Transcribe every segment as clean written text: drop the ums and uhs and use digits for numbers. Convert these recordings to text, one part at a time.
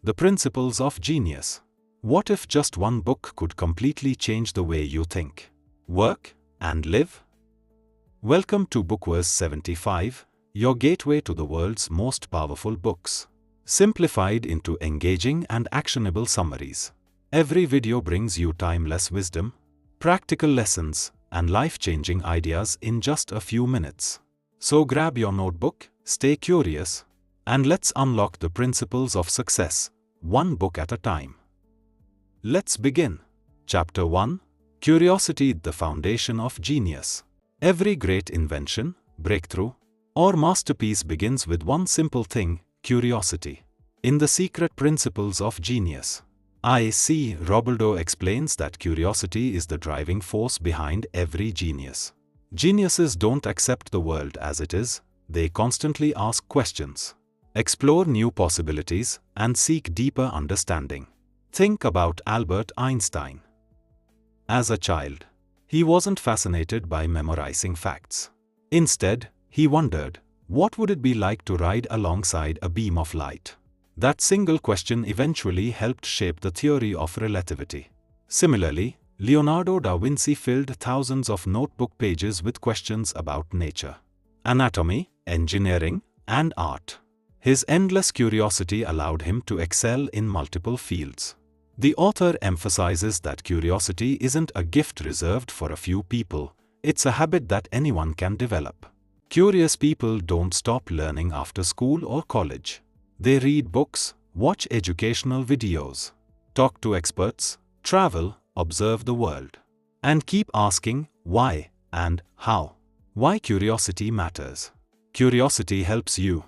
The principles of genius. What if just one book could completely change the way you think, work, and live? Welcome to Bookverse 75, your gateway to the world's most powerful books, simplified into engaging and actionable summaries. Every video brings you timeless wisdom, practical lessons, and life-changing ideas in just a few minutes. So grab your notebook, stay curious, and let's unlock the principles of success, one book at a time. Let's begin. Chapter 1. Curiosity, the foundation of genius. Every great invention, breakthrough, or masterpiece begins with one simple thing: curiosity. In The Secret Principles of Genius, Robledo explains that curiosity is the driving force behind every genius. Geniuses don't accept the world as it is, they constantly ask questions, explore new possibilities, and seek deeper understanding. Think about Albert Einstein. As a child, he wasn't fascinated by memorizing facts. Instead, he wondered, what would it be like to ride alongside a beam of light? That single question eventually helped shape the theory of relativity. Similarly, Leonardo da Vinci filled thousands of notebook pages with questions about nature, anatomy, engineering, and art. His endless curiosity allowed him to excel in multiple fields. The author emphasizes that curiosity isn't a gift reserved for a few people, it's a habit that anyone can develop. Curious people don't stop learning after school or college. They read books, watch educational videos, talk to experts, travel, observe the world, and keep asking why and how. Why curiosity matters. Curiosity helps you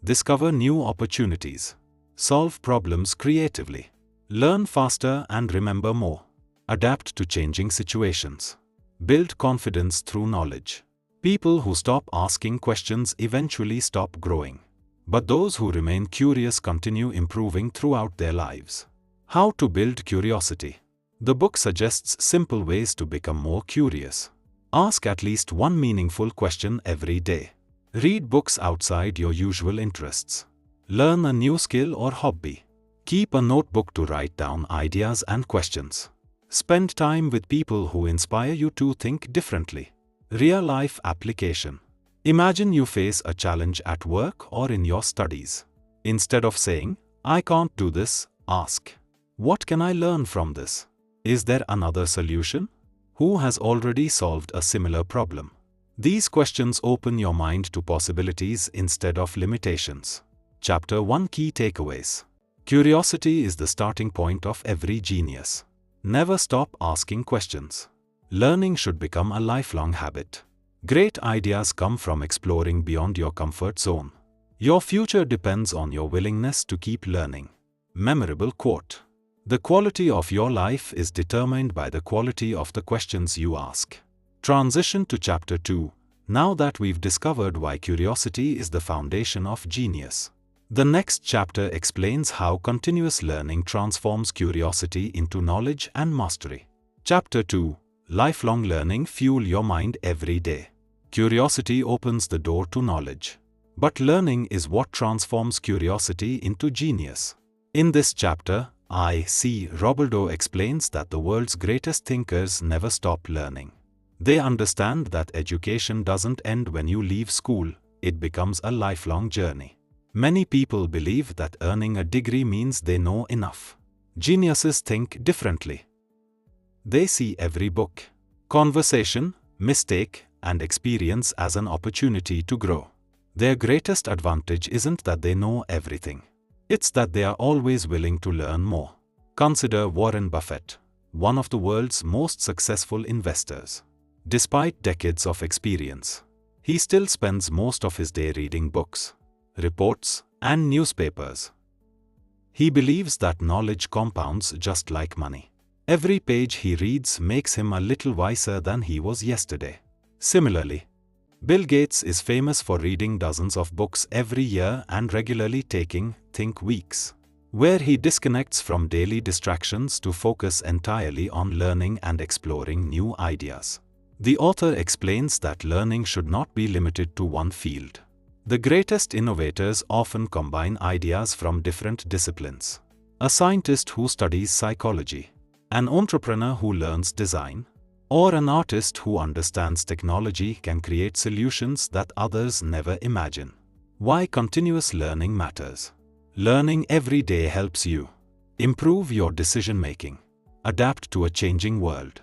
discover new opportunities, solve problems creatively, learn faster and remember more, adapt to changing situations, build confidence through knowledge. People who stop asking questions eventually stop growing, but those who remain curious continue improving throughout their lives. How to build curiosity. The book suggests simple ways to become more curious. Ask at least one meaningful question every day. Read books outside your usual interests. Learn a new skill or hobby. Keep a notebook to write down ideas and questions. Spend time with people who inspire you to think differently. Real-life application. Imagine you face a challenge at work or in your studies. Instead of saying, "I can't do this," ask, "What can I learn from this? Is there another solution? Who has already solved a similar problem?" These questions open your mind to possibilities instead of limitations. Chapter 1. Key takeaways. Curiosity is the starting point of every genius. Never stop asking questions. Learning should become a lifelong habit. Great ideas come from exploring beyond your comfort zone. Your future depends on your willingness to keep learning. Memorable quote. The quality of your life is determined by the quality of the questions you ask. Transition to Chapter 2. Now that we've discovered why curiosity is the foundation of genius, the next chapter explains how continuous learning transforms curiosity into knowledge and mastery. Chapter 2. Lifelong learning. Fuel your mind every day. Curiosity opens the door to knowledge, but learning is what transforms curiosity into genius. In this chapter, Robledo explains that the world's greatest thinkers never stop learning. They understand that education doesn't end when you leave school, it becomes a lifelong journey. Many people believe that earning a degree means they know enough. Geniuses think differently. They see every book, conversation, mistake, and experience as an opportunity to grow. Their greatest advantage isn't that they know everything. It's that they are always willing to learn more. Consider Warren Buffett, one of the world's most successful investors. Despite decades of experience, he still spends most of his day reading books, reports, and newspapers. He believes that knowledge compounds just like money. Every page he reads makes him a little wiser than he was yesterday. Similarly, Bill Gates is famous for reading dozens of books every year and regularly taking think weeks, where he disconnects from daily distractions to focus entirely on learning and exploring new ideas. The author explains that learning should not be limited to one field. The greatest innovators often combine ideas from different disciplines. a scientist who studies psychology, an entrepreneur who learns design, or an artist who understands technology can create solutions that others never imagine. Why continuous learning matters. Learning every day helps you improve your decision-making, adapt to a changing world,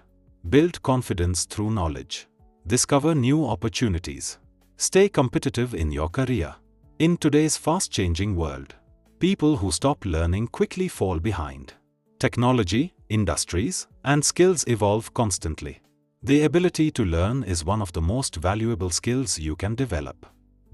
build confidence through knowledge, discover new opportunities, stay competitive in your career. In today's fast-changing world, people who stop learning quickly fall behind. Technology, industries, and skills evolve constantly. The ability to learn is one of the most valuable skills you can develop.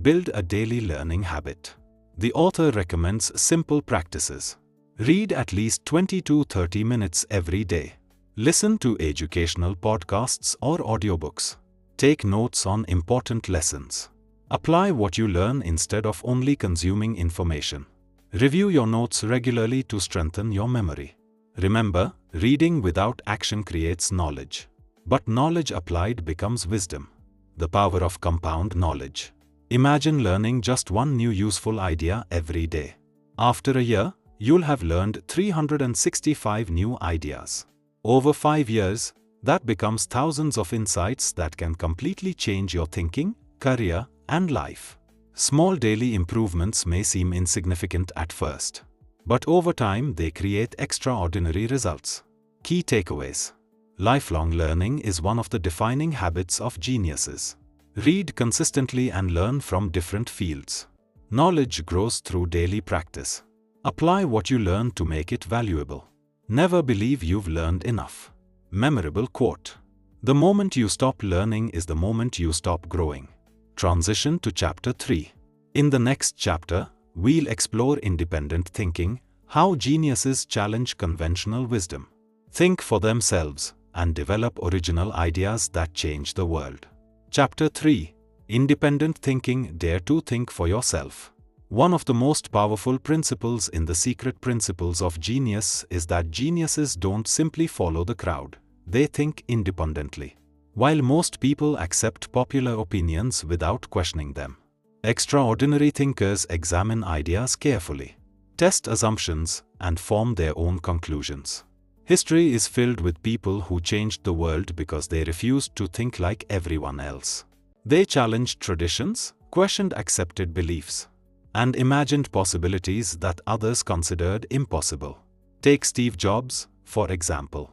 Build a daily learning habit. The author recommends simple practices. Read at least 20 to 30 minutes every day. Listen to educational podcasts or audiobooks. Take notes on important lessons. Apply what you learn instead of only consuming information. Review your notes regularly to strengthen your memory. Remember, reading without action creates knowledge. But knowledge applied becomes wisdom. The power of compound knowledge. Imagine learning just one new useful idea every day. After a year, you'll have learned 365 new ideas. Over 5 years, that becomes thousands of insights that can completely change your thinking, career, and life. Small daily improvements may seem insignificant at first, but over time they create extraordinary results. Key takeaways. Lifelong learning is one of the defining habits of geniuses. Read consistently and learn from different fields. Knowledge grows through daily practice. Apply what you learn to make it valuable. Never believe you've learned enough. Memorable quote. The moment you stop learning is the moment you stop growing. Transition to Chapter 3. In the next chapter, we'll explore independent thinking, how geniuses challenge conventional wisdom, think for themselves, and develop original ideas that change the world. Chapter 3. Independent thinking. Dare to think for yourself. One of the most powerful principles in the secret principles of genius is that geniuses don't simply follow the crowd, they think independently. While most people accept popular opinions without questioning them, extraordinary thinkers examine ideas carefully, test assumptions, and form their own conclusions. History is filled with people who changed the world because they refused to think like everyone else. They challenged traditions, questioned accepted beliefs, and imagined possibilities that others considered impossible. Take Steve Jobs, for example.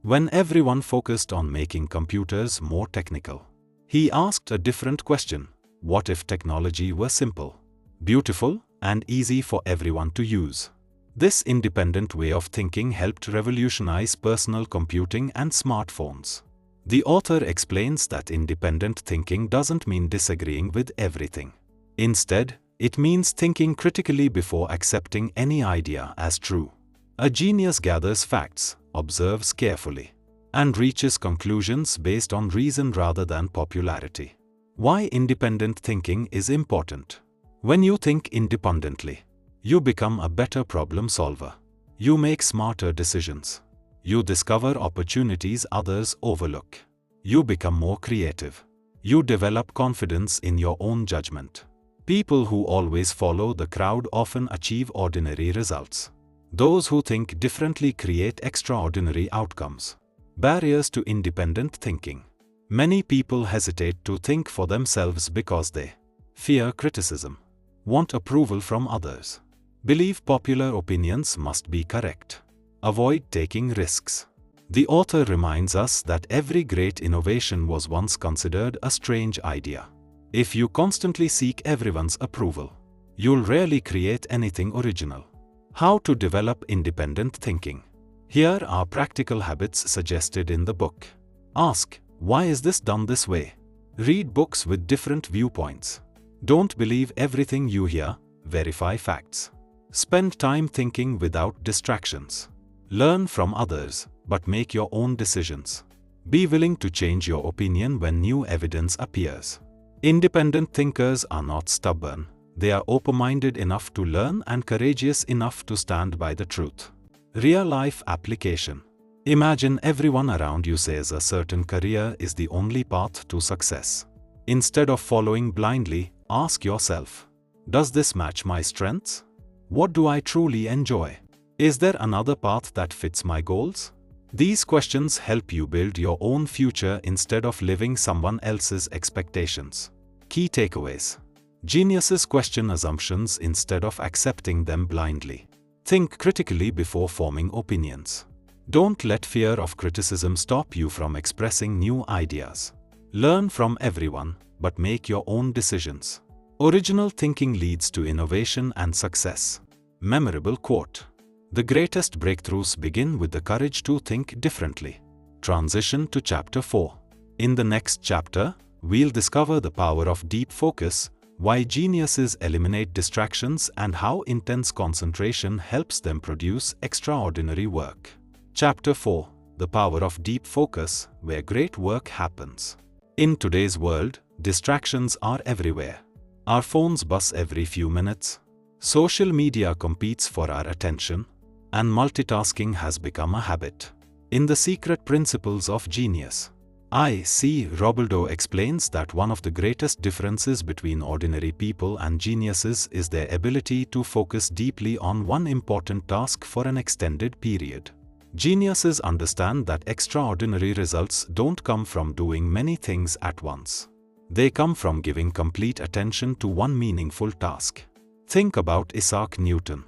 When everyone focused on making computers more technical, he asked a different question: what if technology were simple, beautiful, and easy for everyone to use? This independent way of thinking helped revolutionize personal computing and smartphones. The author explains that independent thinking doesn't mean disagreeing with everything. Instead, it means thinking critically before accepting any idea as true. A genius gathers facts, observes carefully, and reaches conclusions based on reason rather than popularity. Why independent thinking is important. When you think independently, you become a better problem solver. You make smarter decisions. You discover opportunities others overlook. You become more creative. You develop confidence in your own judgment. People who always follow the crowd often achieve ordinary results. Those who think differently create extraordinary outcomes. Barriers to independent thinking. Many people hesitate to think for themselves because they fear criticism, want approval from others, believe popular opinions must be correct, avoid taking risks. The author reminds us that every great innovation was once considered a strange idea. If you constantly seek everyone's approval, you'll rarely create anything original. How to develop independent thinking. Here are practical habits suggested in the book. Ask, why is this done this way? Read books with different viewpoints. Don't believe everything you hear, verify facts. Spend time thinking without distractions. Learn from others, but make your own decisions. Be willing to change your opinion when new evidence appears. Independent thinkers are not stubborn. They are open-minded enough to learn and courageous enough to stand by the truth. Real-life application. Imagine everyone around you says a certain career is the only path to success. Instead of following blindly, ask yourself, does this match my strengths? What do I truly enjoy? Is there another path that fits my goals? These questions help you build your own future instead of living someone else's expectations. Key takeaways. Geniuses question assumptions instead of accepting them blindly. Think critically before forming opinions. Don't let fear of criticism stop you from expressing new ideas. Learn from everyone, but make your own decisions. Original thinking leads to innovation and success. Memorable quote. The greatest breakthroughs begin with the courage to think differently. Transition to Chapter 4. In the next chapter, we'll discover the power of deep focus, why geniuses eliminate distractions, and how intense concentration helps them produce extraordinary work. Chapter 4. The power of deep focus, where great work happens. In today's world, distractions are everywhere. Our phones buzz every few minutes. Social media competes for our attention, and multitasking has become a habit. In The Secret Principles of Genius, Robledo explains that one of the greatest differences between ordinary people and geniuses is their ability to focus deeply on one important task for an extended period. Geniuses understand that extraordinary results don't come from doing many things at once. They come from giving complete attention to one meaningful task. Think about Isaac Newton.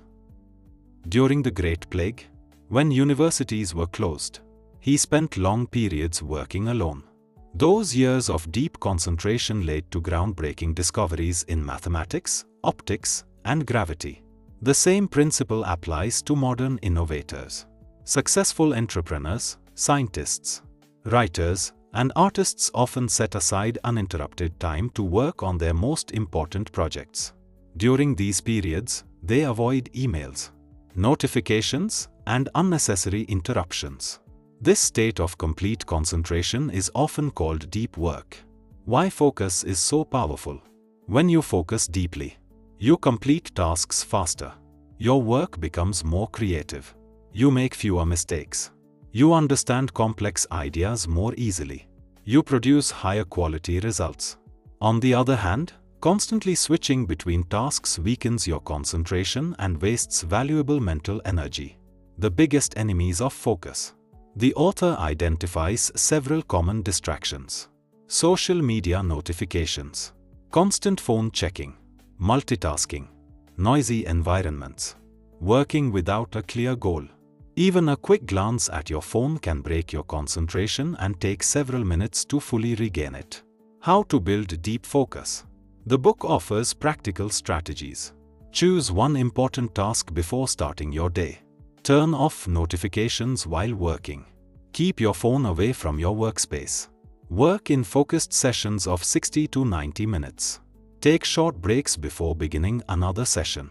During the Great Plague, when universities were closed, he spent long periods working alone. Those years of deep concentration led to groundbreaking discoveries in mathematics, optics, and gravity. The same principle applies to modern innovators. Successful entrepreneurs, scientists, writers, and artists often set aside uninterrupted time to work on their most important projects. During these periods, they avoid emails, notifications, and unnecessary interruptions. This state of complete concentration is often called deep work. Why focus is so powerful? When you focus deeply, you complete tasks faster. Your work becomes more creative. You make fewer mistakes. You understand complex ideas more easily. You produce higher quality results. On the other hand, constantly switching between tasks weakens your concentration and wastes valuable mental energy. The biggest enemies of focus. The author identifies several common distractions. Social media notifications, constant phone checking, multitasking, noisy environments, working without a clear goal. Even a quick glance at your phone can break your concentration and take several minutes to fully regain it. How to build deep focus. The book offers practical strategies. Choose one important task before starting your day. Turn off notifications while working. Keep your phone away from your workspace. Work in focused sessions of 60 to 90 minutes. Take short breaks before beginning another session.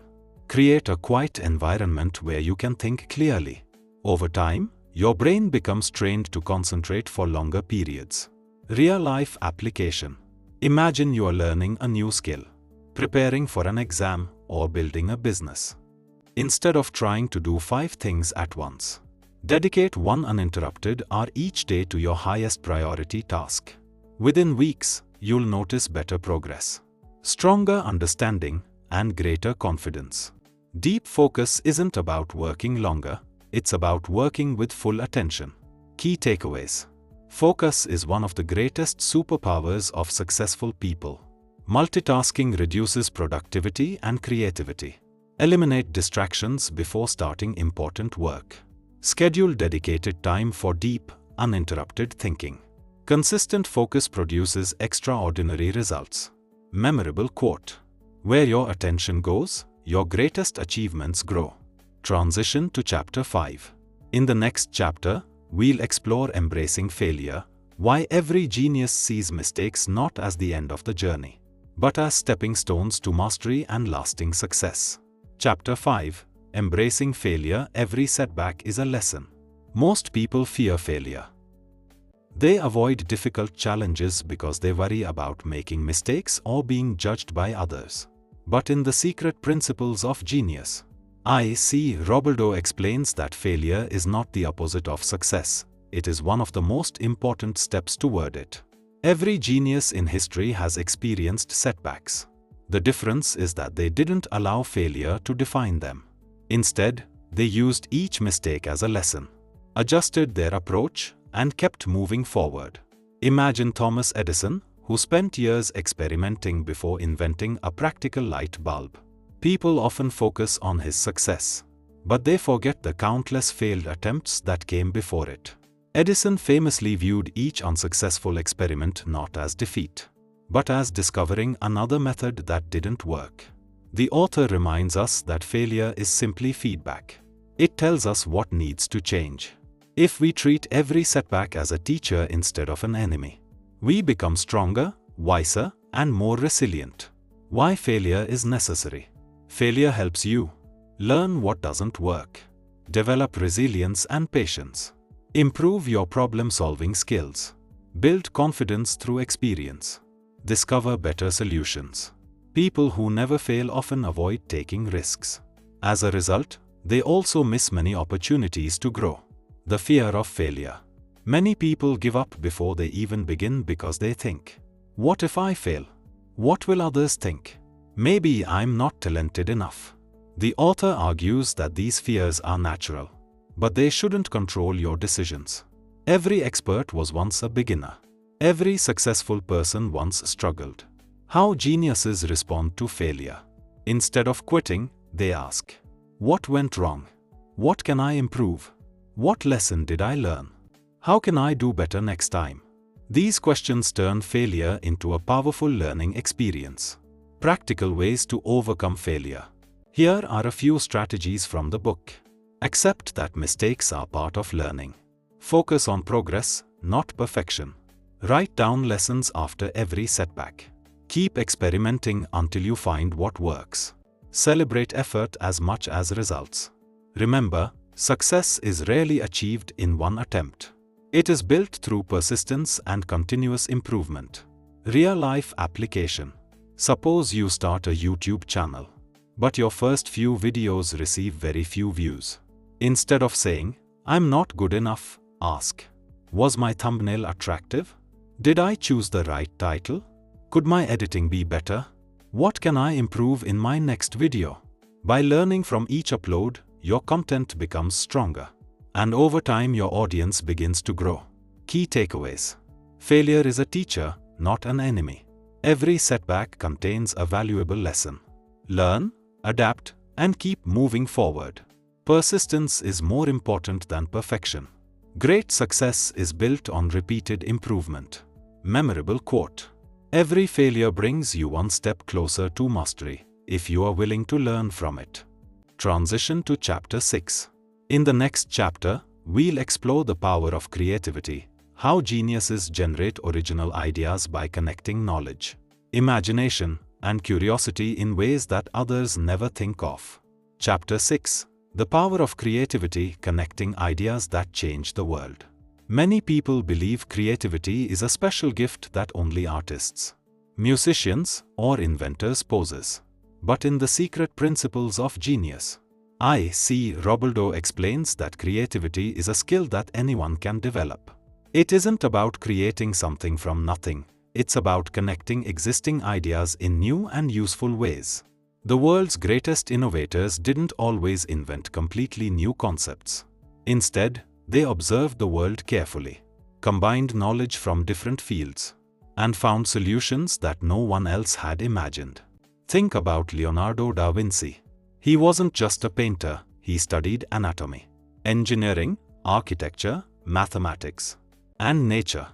Create a quiet environment where you can think clearly. Over time, your brain becomes trained to concentrate for longer periods. Real-life application. Imagine you are learning a new skill, preparing for an exam, or building a business. Instead of trying to do 5 things at once, dedicate one uninterrupted hour each day to your highest priority task. Within weeks, you'll notice better progress, stronger understanding, and greater confidence. Deep focus isn't about working longer, it's about working with full attention. Key takeaways. Focus is one of the greatest superpowers of successful people. Multitasking reduces productivity and creativity. Eliminate distractions before starting important work. Schedule dedicated time for deep, uninterrupted thinking. Consistent focus produces extraordinary results. Memorable quote. Where your attention goes, your greatest achievements grow. Transition to Chapter 5. In the next chapter, we'll explore embracing failure, why every genius sees mistakes not as the end of the journey, but as stepping stones to mastery and lasting success. Chapter 5. Embracing failure. Every setback is a lesson. Most people fear failure. They avoid difficult challenges because they worry about making mistakes or being judged by others. But in The Secret Principles of Genius, Robledo explains that failure is not the opposite of success. It is one of the most important steps toward it. Every genius in history has experienced setbacks. The difference is that they didn't allow failure to define them. Instead, They used each mistake as a lesson, adjusted their approach, and kept moving forward. Imagine Thomas Edison, who spent years experimenting before inventing a practical light bulb. People often focus on his success, but they forget the countless failed attempts that came before it. Edison famously viewed each unsuccessful experiment not as defeat, but as discovering another method that didn't work. The author reminds us that failure is simply feedback. It tells us what needs to change. If we treat every setback as a teacher instead of an enemy, we become stronger, wiser, and more resilient. Why failure is necessary? Failure helps you learn what doesn't work, develop resilience and patience, improve your problem-solving skills, build confidence through experience, discover better solutions. People who never fail often avoid taking risks. As a result, they also miss many opportunities to grow. The fear of failure. Many people give up before they even begin because they think, what if I fail? What will others think? Maybe I'm not talented enough. The author argues that these fears are natural, but they shouldn't control your decisions. Every expert was once a beginner. Every successful person once struggled. How geniuses respond to failure. Instead of quitting, they ask, what went wrong? What can I improve? What lesson did I learn? How can I do better next time? These questions turn failure into a powerful learning experience. Practical ways to overcome failure. Here are a few strategies from the book. Accept that mistakes are part of learning. Focus on progress, not perfection. Write down lessons after every setback. Keep experimenting until you find what works. Celebrate effort as much as results. Remember, success is rarely achieved in one attempt. It is built through persistence and continuous improvement. Real-life application. Suppose you start a YouTube channel, but your first few videos receive very few views. Instead of saying, I'm not good enough, ask, was my thumbnail attractive? Did I choose the right title? Could my editing be better? What can I improve in my next video? By learning from each upload, your content becomes stronger. And over time your audience begins to grow. Key takeaways. Failure is a teacher, not an enemy. Every setback contains a valuable lesson. Learn, adapt, and keep moving forward. Persistence is more important than perfection. Great success is built on repeated improvement. Memorable quote. Every failure brings you one step closer to mastery, if you are willing to learn from it. Transition to Chapter 6. In the next chapter, we'll explore the power of creativity, how geniuses generate original ideas by connecting knowledge, imagination, and curiosity in ways that others never think of. Chapter 6. The power of creativity, connecting ideas that change the world. Many people believe creativity is a special gift that only artists, musicians, or inventors possess. But in The Secret Principles of Genius, I.C. Robledo explains that creativity is a skill that anyone can develop. It isn't about creating something from nothing, it's about connecting existing ideas in new and useful ways. The world's greatest innovators didn't always invent completely new concepts. Instead, they observed the world carefully, combined knowledge from different fields, and found solutions that no one else had imagined. Think about Leonardo da Vinci. He wasn't just a painter, he studied anatomy, engineering, architecture, mathematics, and nature.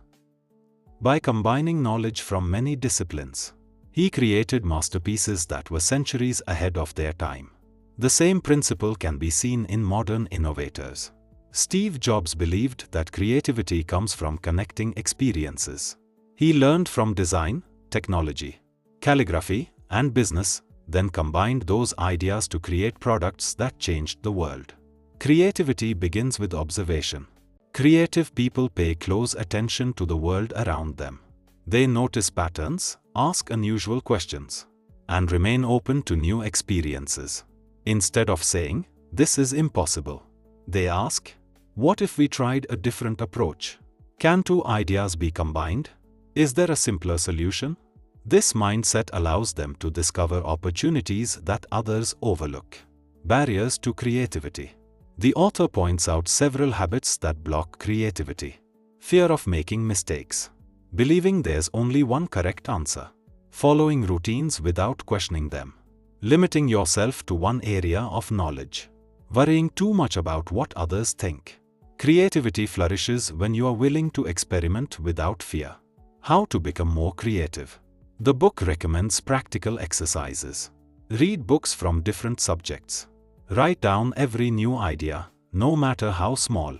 By combining knowledge from many disciplines, he created masterpieces that were centuries ahead of their time. The same principle can be seen in modern innovators. Steve Jobs believed that creativity comes from connecting experiences. He learned from design, technology, calligraphy, and business, then combined those ideas to create products that changed the world. Creativity begins with observation. Creative people pay close attention to the world around them. They notice patterns, ask unusual questions, and remain open to new experiences. Instead of saying, "This is impossible," they ask, "What if we tried a different approach? Can two ideas be combined? Is there a simpler solution?" This mindset allows them to discover opportunities that others overlook. Barriers to creativity. The author points out several habits that block creativity. Fear of making mistakes. Believing there's only one correct answer. Following routines without questioning them. Limiting yourself to one area of knowledge. Worrying too much about what others think. Creativity flourishes when you are willing to experiment without fear. How to become more creative. The book recommends practical exercises. Read books from different subjects. Write down every new idea, no matter how small.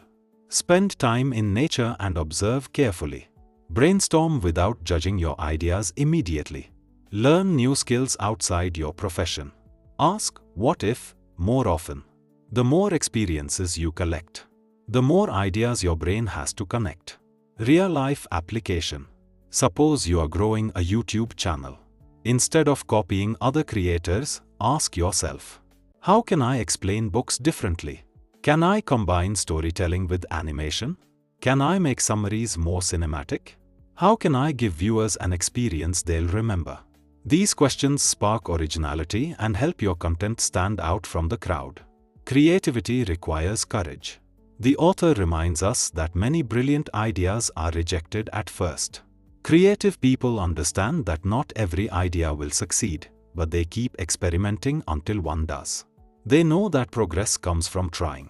Spend time in nature and observe carefully. Brainstorm without judging your ideas immediately. Learn new skills outside your profession. Ask, what if, more often. The more experiences you collect, the more ideas your brain has to connect. Real-life application. Suppose you are growing a YouTube channel. Instead of copying other creators, ask yourself, how can I explain books differently? Can I combine storytelling with animation? Can I make summaries more cinematic? How can I give viewers an experience they'll remember? These questions spark originality and help your content stand out from the crowd. Creativity requires courage. The author reminds us that many brilliant ideas are rejected at first. Creative people understand that not every idea will succeed, but they keep experimenting until one does. They know that progress comes from trying,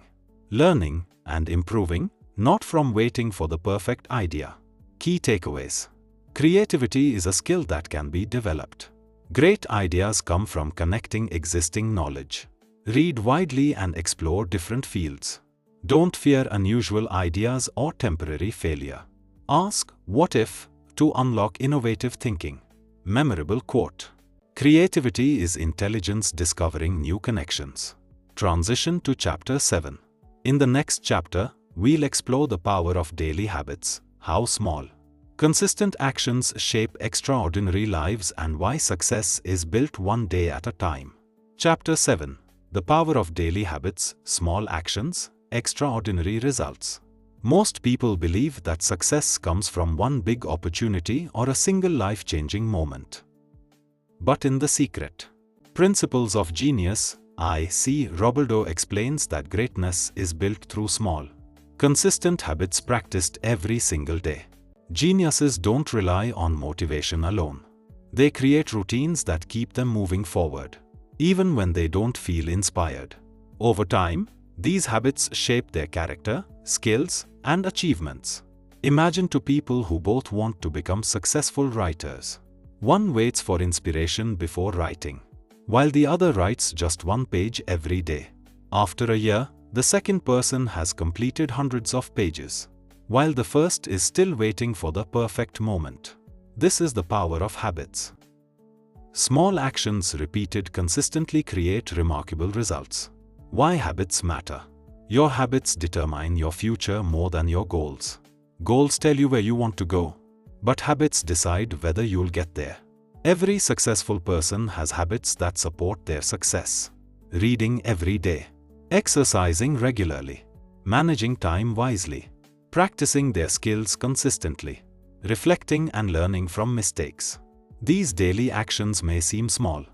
learning, and improving, not from waiting for the perfect idea. Key takeaways. Creativity is a skill that can be developed. Great ideas come from connecting existing knowledge. Read widely and explore different fields. Don't fear unusual ideas or temporary failure. Ask, what if, to unlock innovative thinking. Memorable quote. Creativity is intelligence discovering new connections. Transition to Chapter 7. In the next chapter, we'll explore the power of daily habits, how small, consistent actions shape extraordinary lives and why success is built one day at a time. Chapter 7. The power of daily habits, small actions, extraordinary results. Most people believe that success comes from one big opportunity or a single life-changing moment. But in The Secret, Principles of Genius, Robledo explains that greatness is built through small, consistent habits practiced every single day. Geniuses don't rely on motivation alone. They create routines that keep them moving forward, even when they don't feel inspired. Over time, these habits shape their character, skills, and achievements. Imagine two people who both want to become successful writers. One waits for inspiration before writing, while the other writes just one page every day. After a year, the second person has completed hundreds of pages, while the first is still waiting for the perfect moment. This is the power of habits. Small actions repeated consistently create remarkable results. Why habits matter. Your habits determine your future more than your goals. Goals tell you where you want to go, but habits decide whether you'll get there. Every successful person has habits that support their success. Reading every day, exercising regularly, managing time wisely, practicing their skills consistently, reflecting and learning from mistakes. These daily actions may seem small,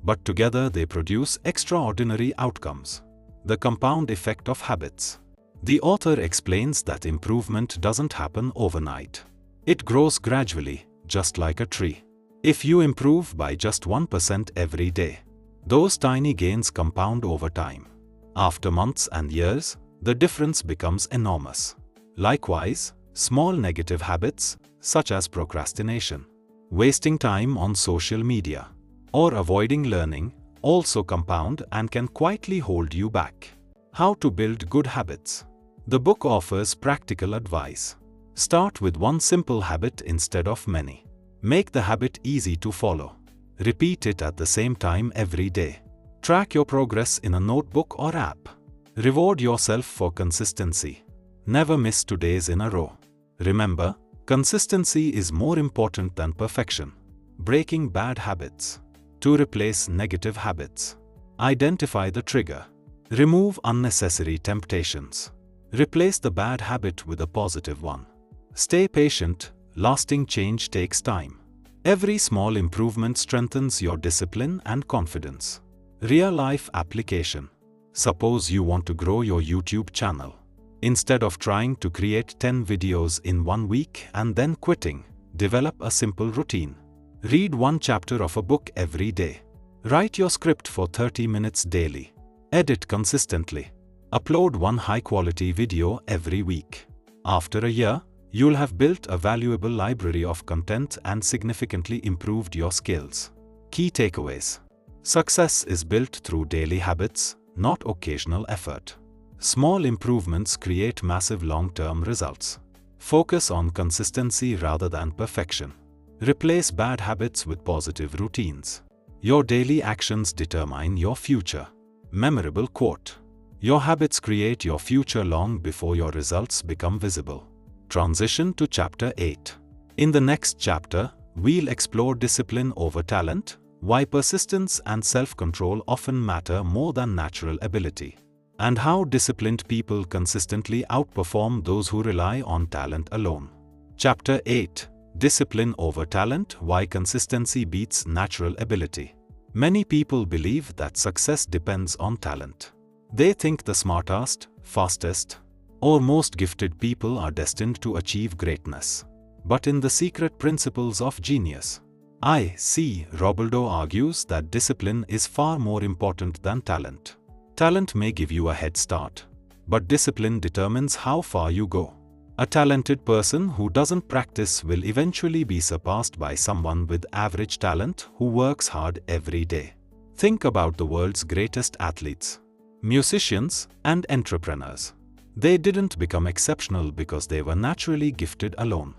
but together they produce extraordinary outcomes. The compound effect of habits. The author explains that improvement doesn't happen overnight. It grows gradually, just like a tree. If you improve by just 1% every day, those tiny gains compound over time. After months and years, the difference becomes enormous. Likewise, small negative habits, such as procrastination, wasting time on social media, or avoiding learning, also compound and can quietly hold you back. How to build good habits. The book offers practical advice. Start with one simple habit instead of many. Make the habit easy to follow. Repeat it at the same time every day. Track your progress in a notebook or app. Reward yourself for consistency. Never miss 2 days in a row. Remember, consistency is more important than perfection. Breaking bad habits. To replace negative habits. Identify the trigger. Remove unnecessary temptations. Replace the bad habit with a positive one. Stay patient, lasting change takes time. Every small improvement strengthens your discipline and confidence. Real-life application. Suppose you want to grow your YouTube channel. Instead of trying to create 10 videos in 1 week and then quitting, develop a simple routine. Read 1 chapter of a book every day. Write your script for 30 minutes daily. Edit consistently. Upload 1 high-quality video every week. After a year, you'll have built a valuable library of content and significantly improved your skills. Key takeaways. Success is built through daily habits, not occasional effort. Small improvements create massive long-term results. Focus on consistency rather than perfection. Replace bad habits with positive routines. Your daily actions determine your future. Memorable quote. Your habits create your future long before your results become visible. Transition to Chapter 8. In the next chapter, we'll explore discipline over talent, why persistence and self-control often matter more than natural ability, and how disciplined people consistently outperform those who rely on talent alone. Chapter 8. Discipline over talent, why consistency beats natural ability. Many people believe that success depends on talent. They think the smartest, fastest, or most gifted people are destined to achieve greatness. But in The Secret Principles of Genius, I.C. Robledo argues that discipline is far more important than talent. Talent may give you a head start, but discipline determines how far you go. A talented person who doesn't practice will eventually be surpassed by someone with average talent who works hard every day. Think about the world's greatest athletes, musicians, and entrepreneurs. They didn't become exceptional because they were naturally gifted alone.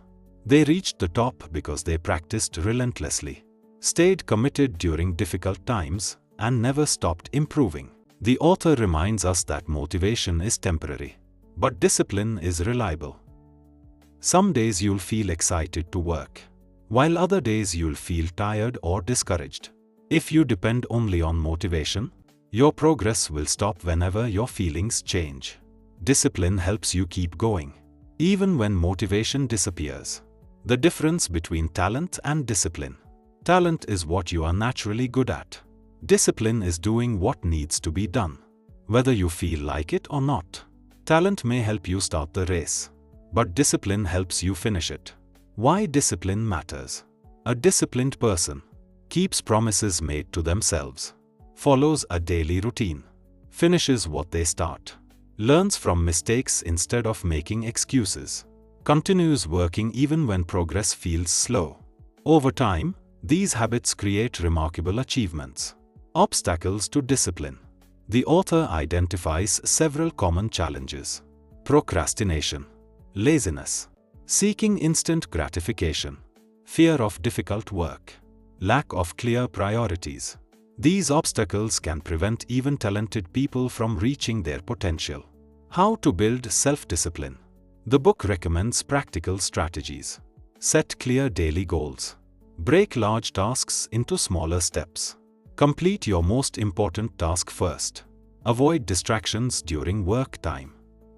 They reached the top because they practiced relentlessly, stayed committed during difficult times, and never stopped improving. The author reminds us that motivation is temporary, but discipline is reliable. Some days you'll feel excited to work, while other days you'll feel tired or discouraged. If you depend only on motivation, your progress will stop whenever your feelings change. Discipline helps you keep going, even when motivation disappears. The difference between talent and discipline. Talent is what you are naturally good at. Discipline is doing what needs to be done, whether you feel like it or not. Talent may help you start the race, but discipline helps you finish it. Why discipline matters. A disciplined person keeps promises made to themselves, follows a daily routine, finishes what they start, learns from mistakes instead of making excuses, continues working even when progress feels slow. Over time, these habits create remarkable achievements. Obstacles to discipline. The author identifies several common challenges. Procrastination, laziness, seeking instant gratification, fear of difficult work, lack of clear priorities. These obstacles can prevent even talented people from reaching their potential. How to build self-discipline. The book recommends practical strategies. Set clear daily goals. Break large tasks into smaller steps. Complete your most important task first. Avoid distractions during work time.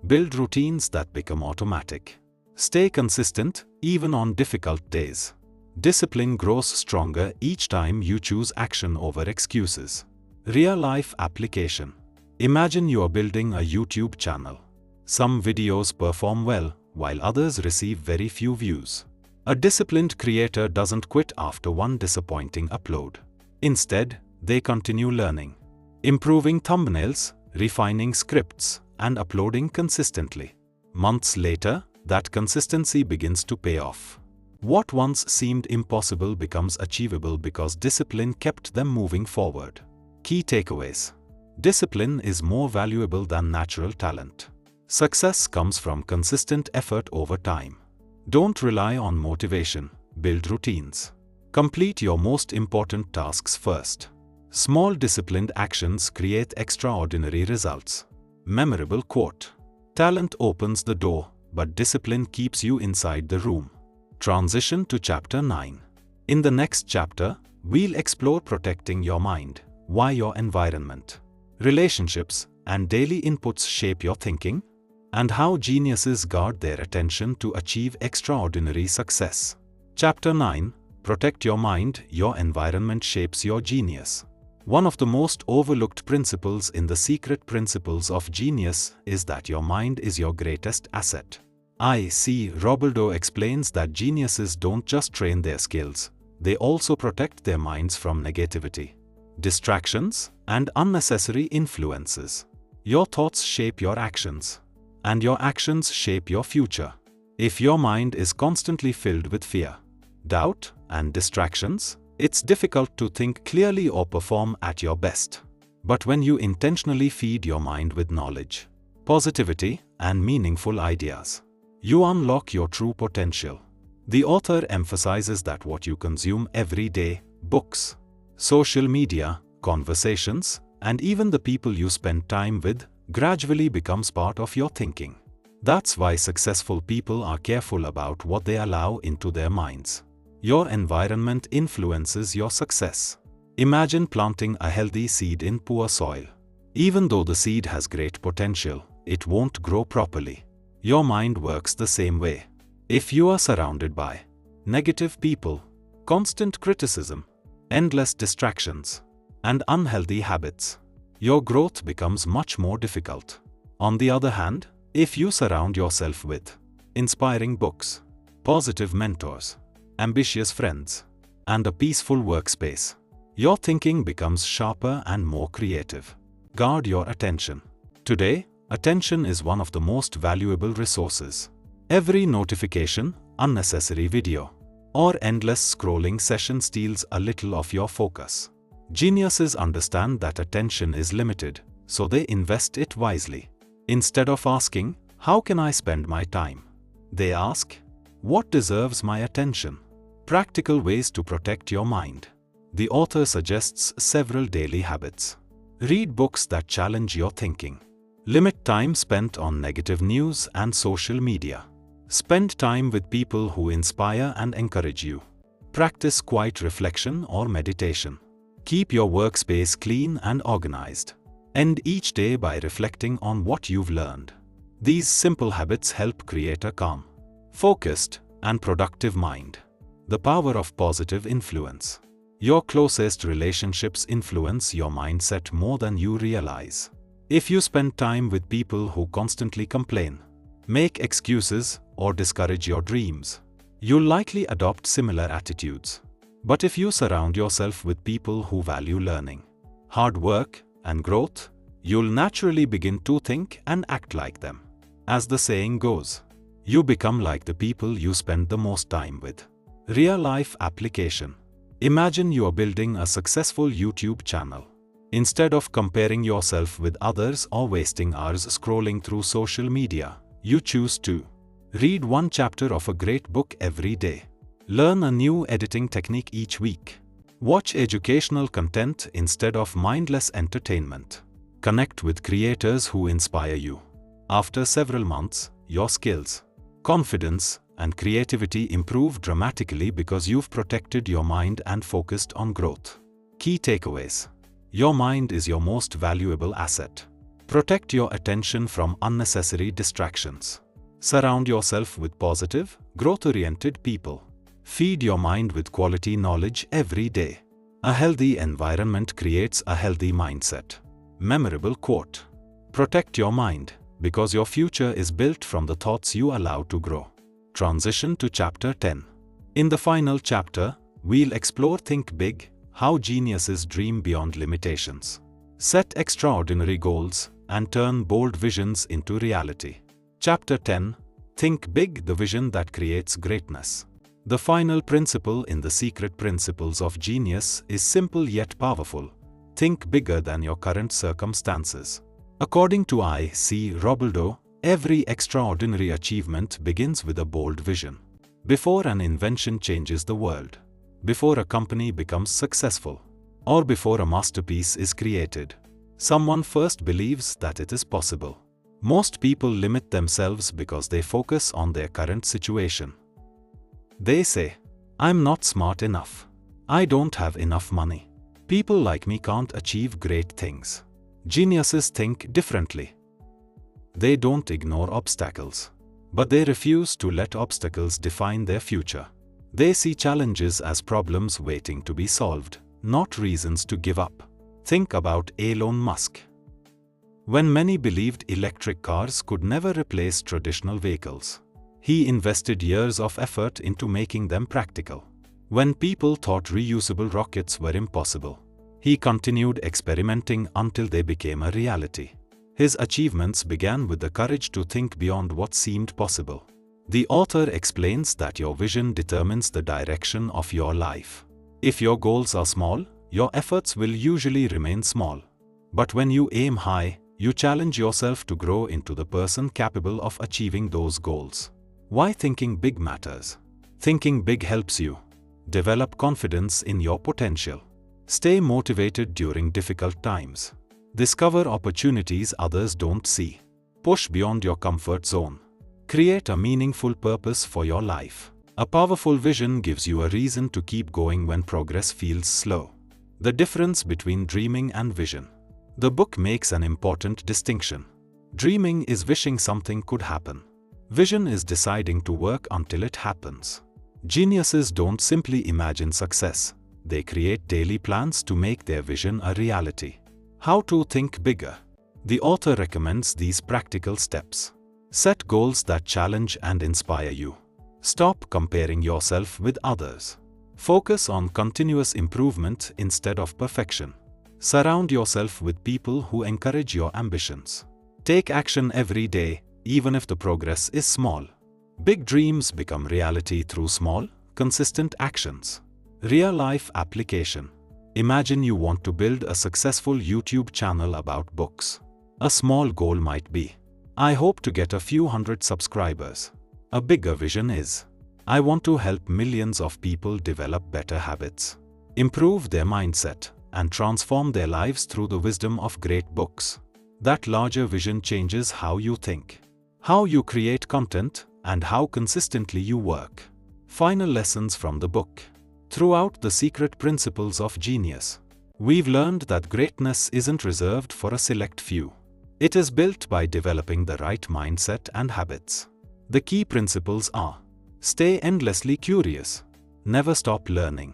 Build routines that become automatic. Stay consistent, even on difficult days. Discipline grows stronger each time you choose action over excuses. Real-life application. Imagine you are building a YouTube channel. Some videos perform well, while others receive very few views. A disciplined creator doesn't quit after one disappointing upload. Instead, they continue learning, improving thumbnails, refining scripts, and uploading consistently. Months later, that consistency begins to pay off. What once seemed impossible becomes achievable because discipline kept them moving forward. Key takeaways. Discipline is more valuable than natural talent. Success comes from consistent effort over time. Don't rely on motivation, build routines. Complete your most important tasks first. Small disciplined actions create extraordinary results. Memorable quote. Talent opens the door, but discipline keeps you inside the room. Transition to Chapter 9. In the next chapter, we'll explore protecting your mind, why your environment, relationships, and daily inputs shape your thinking, and how geniuses guard their attention to achieve extraordinary success. Chapter 9. Protect your mind, your environment shapes your genius. One of the most overlooked principles in the secret principles of genius is that your mind is your greatest asset. Robledo explains that geniuses don't just train their skills, they also protect their minds from negativity, distractions, and unnecessary influences. Your thoughts shape your actions, and your actions shape your future. If your mind is constantly filled with fear, doubt, and distractions, it's difficult to think clearly or perform at your best. But when you intentionally feed your mind with knowledge, positivity, and meaningful ideas, you unlock your true potential. The author emphasizes that what you consume every day, books, social media, conversations, and even the people you spend time with, gradually becomes part of your thinking. That's why successful people are careful about what they allow into their minds. Your environment influences your success. Imagine planting a healthy seed in poor soil. Even though the seed has great potential, it won't grow properly. Your mind works the same way. If you are surrounded by negative people, constant criticism, endless distractions, and unhealthy habits, your growth becomes much more difficult. On the other hand, if you surround yourself with inspiring books, positive mentors, ambitious friends, and a peaceful workspace, your thinking becomes sharper and more creative. Guard your attention. Today, attention is one of the most valuable resources. Every notification, unnecessary video, or endless scrolling session steals a little of your focus. Geniuses understand that attention is limited, so they invest it wisely. Instead of asking, "How can I spend my time?" they ask, "What deserves my attention?" Practical ways to protect your mind. The author suggests several daily habits. Read books that challenge your thinking. Limit time spent on negative news and social media. Spend time with people who inspire and encourage you. Practice quiet reflection or meditation. Keep your workspace clean and organized. End each day by reflecting on what you've learned. These simple habits help create a calm, focused, and productive mind. The power of positive influence. Your closest relationships influence your mindset more than you realize. If you spend time with people who constantly complain, make excuses, or discourage your dreams, you'll likely adopt similar attitudes. But if you surround yourself with people who value learning, hard work, and growth, you'll naturally begin to think and act like them. As the saying goes, you become like the people you spend the most time with. Real-life application. Imagine you are building a successful YouTube channel. Instead of comparing yourself with others or wasting hours scrolling through social media, you choose to read one chapter of a great book every day. Learn a new editing technique each week. Watch educational content instead of mindless entertainment. Connect with creators who inspire you. After several months, your skills, confidence, and creativity improve dramatically because you've protected your mind and focused on growth. Key takeaways. Your mind is your most valuable asset. Protect your attention from unnecessary distractions. Surround yourself with positive, growth-oriented people. Feed your mind with quality knowledge every day. A healthy environment creates a healthy mindset. Memorable quote. Protect your mind, because your future is built from the thoughts you allow to grow. Transition to Chapter 10. In the final chapter, we'll explore Think Big, how geniuses dream beyond limitations. Set extraordinary goals, and turn bold visions into reality. Chapter 10. Think Big, the vision that creates greatness. The final principle in the secret principles of genius is simple yet powerful. Think bigger than your current circumstances. According to Robledo, every extraordinary achievement begins with a bold vision. Before an invention changes the world, before a company becomes successful, or before a masterpiece is created, someone first believes that it is possible. Most people limit themselves because they focus on their current situation. They say, "I'm not smart enough. I don't have enough money. People like me can't achieve great things." Geniuses think differently. They don't ignore obstacles, but they refuse to let obstacles define their future. They see challenges as problems waiting to be solved, not reasons to give up. Think about Elon Musk. When many believed electric cars could never replace traditional vehicles, he invested years of effort into making them practical. When people thought reusable rockets were impossible, he continued experimenting until they became a reality. His achievements began with the courage to think beyond what seemed possible. The author explains that your vision determines the direction of your life. If your goals are small, your efforts will usually remain small. But when you aim high, you challenge yourself to grow into the person capable of achieving those goals. Why thinking big matters? Thinking big helps you develop confidence in your potential. Stay motivated during difficult times. Discover opportunities others don't see. Push beyond your comfort zone. Create a meaningful purpose for your life. A powerful vision gives you a reason to keep going when progress feels slow. The difference between dreaming and vision. The book makes an important distinction. Dreaming is wishing something could happen. Vision is deciding to work until it happens. Geniuses don't simply imagine success. They create daily plans to make their vision a reality. How to think bigger? The author recommends these practical steps. Set goals that challenge and inspire you. Stop comparing yourself with others. Focus on continuous improvement instead of perfection. Surround yourself with people who encourage your ambitions. Take action every day, even if the progress is small. Big dreams become reality through small, consistent actions. Real-life application. Imagine you want to build a successful YouTube channel about books. A small goal might be, I hope to get a few hundred subscribers. A bigger vision is, I want to help millions of people develop better habits, improve their mindset, and transform their lives through the wisdom of great books. That larger vision changes how you think, how you create content, and how consistently you work. Final lessons from the book. Throughout the secret principles of genius, we've learned that greatness isn't reserved for a select few. It is built by developing the right mindset and habits. The key principles are: stay endlessly curious, never stop learning,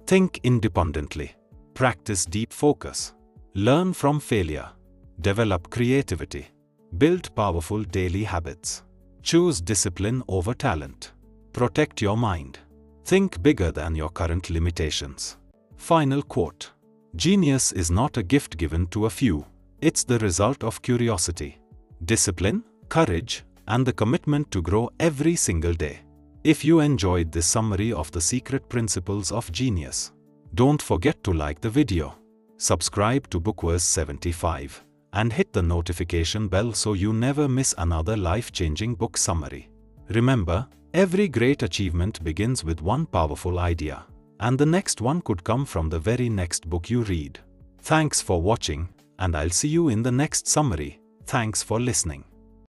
think independently, practice deep focus, learn from failure, develop creativity, build powerful daily habits, choose discipline over talent, protect your mind, think bigger than your current limitations. Final quote. Genius is not a gift given to a few. It's the result of curiosity, discipline, courage, and the commitment to grow every single day. If you enjoyed this summary of the secret principles of genius, don't forget to like the video, subscribe to Bookworth 75, and hit the notification bell so you never miss another life-changing book summary. Remember, every great achievement begins with one powerful idea, and the next one could come from the very next book you read. Thanks for watching, and I'll see you in the next summary. Thanks for listening.